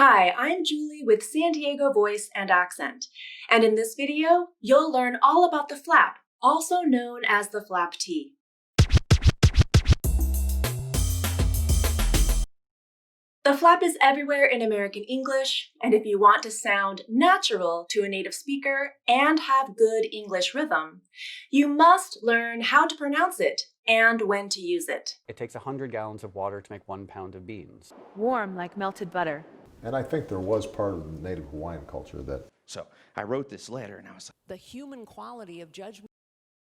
Hi, I'm Julie with San Diego Voice and Accent, and in this video, you'll learn all about the flap, also known as the flap T. The flap is everywhere in American English, and if you want to sound natural to a native speaker and have good English rhythm, you must learn how to pronounce it and when to use it. It takes 100 gallons of water to make 1 pound of beans. Warm like melted butter. And I think there was part of the native Hawaiian culture that... So I wrote this letter and I was like, the human quality of judgment.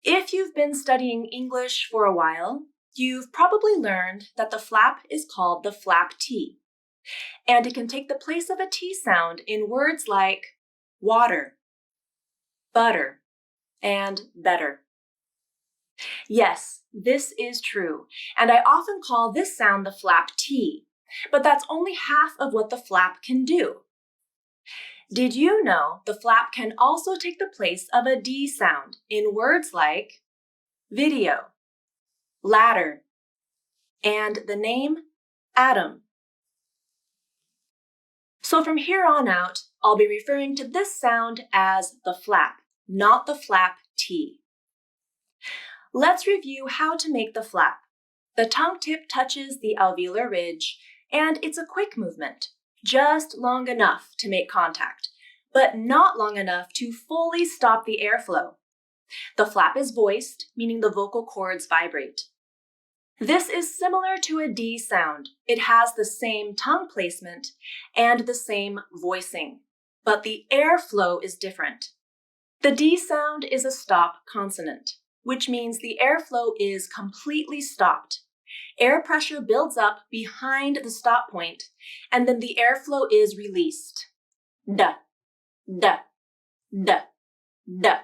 If you've been studying English for a while, you've probably learned that the flap is called the flap T, and it can take the place of a T sound in words like water, butter, and better. Yes, this is true, and I often call this sound the flap T, but that's only half of what the flap can do. Did you know the flap can also take the place of a D sound in words like video, ladder, and the name Adam? So from here on out, I'll be referring to this sound as the flap, not the flap T. Let's review how to make the flap. The tongue tip touches the alveolar ridge, and it's a quick movement, just long enough to make contact, but not long enough to fully stop the airflow. The flap is voiced, meaning the vocal cords vibrate. This is similar to a D sound. It has the same tongue placement and the same voicing, but the airflow is different. The D sound is a stop consonant, which means the airflow is completely stopped. Air pressure builds up behind the stop point, and then the airflow is released. Da, da, da, da.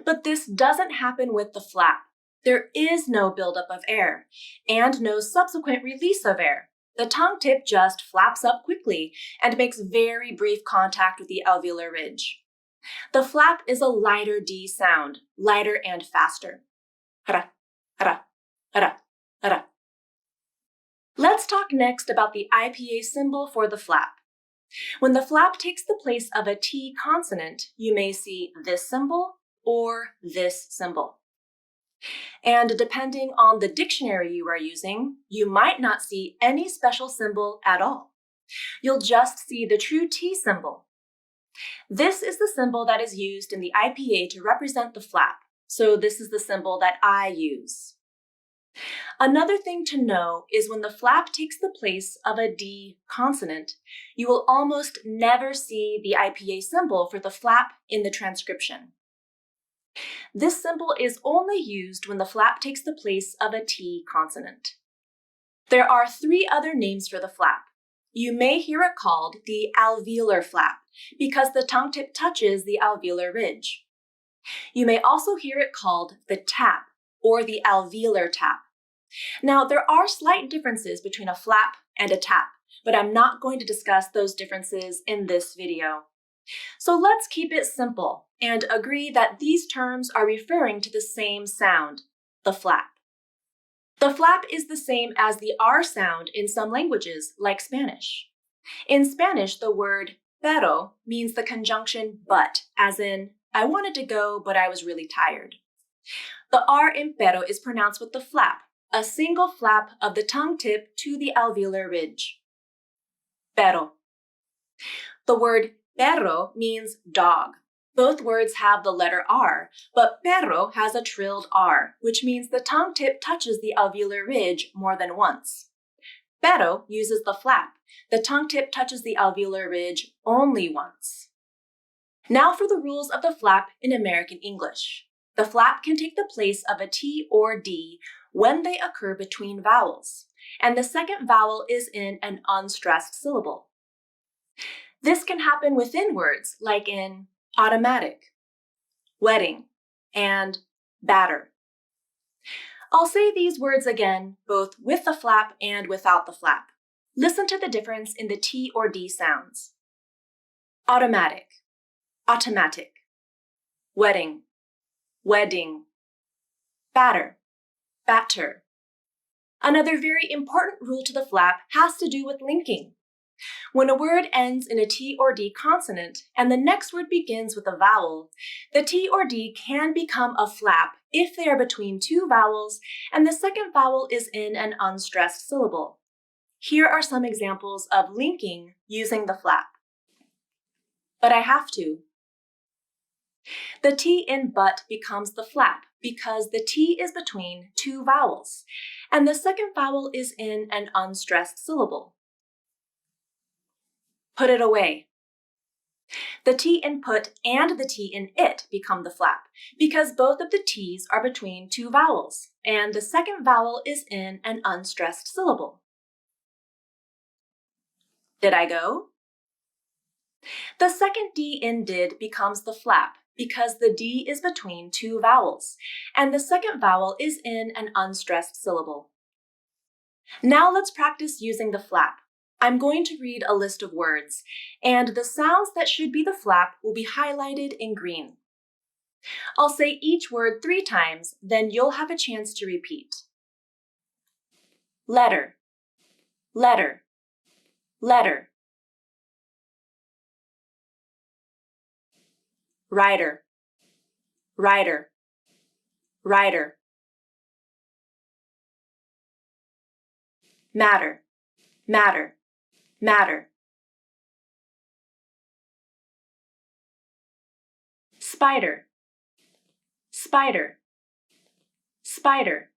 But this doesn't happen with the flap. There is no buildup of air, and no subsequent release of air. The tongue tip just flaps up quickly and makes very brief contact with the alveolar ridge. The flap is a lighter D sound, lighter and faster. Hara, hara, hara, hara. Let's talk next about the IPA symbol for the flap. When the flap takes the place of a T consonant, you may see this symbol or this symbol. And depending on the dictionary you are using, you might not see any special symbol at all. You'll just see the true T symbol. This is the symbol that is used in the IPA to represent the flap, so this is the symbol that I use. Another thing to know is when the flap takes the place of a D consonant, you will almost never see the IPA symbol for the flap in the transcription. This symbol is only used when the flap takes the place of a T consonant. There are 3 other names for the flap. You may hear it called the alveolar flap because the tongue tip touches the alveolar ridge. You may also hear it called the tap or the alveolar tap. Now, there are slight differences between a flap and a tap, but I'm not going to discuss those differences in this video. So let's keep it simple and agree that these terms are referring to the same sound, the flap. The flap is the same as the R sound in some languages, like Spanish. In Spanish, the word pero means the conjunction but, as in, I wanted to go, but I was really tired. The R in pero is pronounced with the flap, a single flap of the tongue tip to the alveolar ridge. Pero. The word perro means dog. Both words have the letter R, but perro has a trilled R, which means the tongue tip touches the alveolar ridge more than once. Pero uses the flap. The tongue tip touches the alveolar ridge only once. Now for the rules of the flap in American English. The flap can take the place of a T or D when they occur between vowels, and the second vowel is in an unstressed syllable. This can happen within words like in automatic, wedding, and batter. I'll say these words again, both with the flap and without the flap. Listen to the difference in the T or D sounds. Automatic, automatic. Wedding, wedding. Batter, batter. Another very important rule to the flap has to do with linking. When a word ends in a T or D consonant and the next word begins with a vowel, the T or D can become a flap if they are between two vowels and the second vowel is in an unstressed syllable. Here are some examples of linking using the flap. But I have to. The T in but becomes the flap because the T is between two vowels, and the second vowel is in an unstressed syllable. Put it away. The T in put and the T in it become the flap because both of the T's are between two vowels, and the second vowel is in an unstressed syllable. Did I go? The second D in did becomes the flap because the D is between two vowels, and the second vowel is in an unstressed syllable. Now let's practice using the flap. I'm going to read a list of words, and the sounds that should be the flap will be highlighted in green. I'll say each word 3 times, then you'll have a chance to repeat. Letter, letter, letter. Rider, rider, rider. Matter, matter, matter. Spider, spider, spider.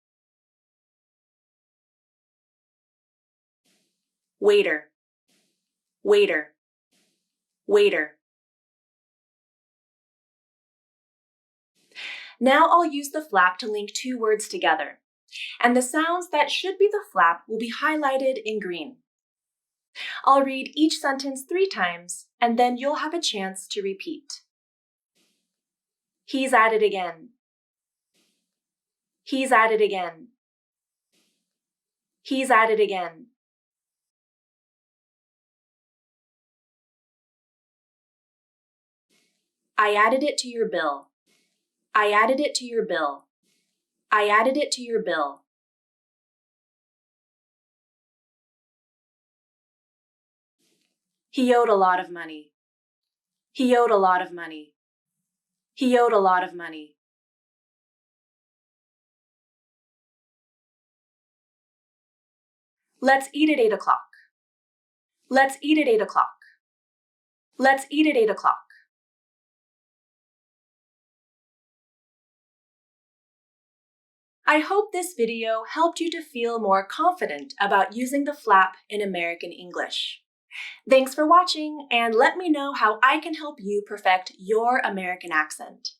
Waiter, waiter, waiter. Now I'll use the flap to link 2 words together, and the sounds that should be the flap will be highlighted in green. I'll read each sentence 3 times, and then you'll have a chance to repeat. He's at it again. He's at it again. He's at it again. I added it to your bill. I added it to your bill. I added it to your bill. He owed a lot of money. He owed a lot of money. He owed a lot of money. Let's eat at 8 o'clock. Let's eat at 8 o'clock. Let's eat at 8 o'clock. I hope this video helped you to feel more confident about using the flap in American English. Thanks for watching, and let me know how I can help you perfect your American accent.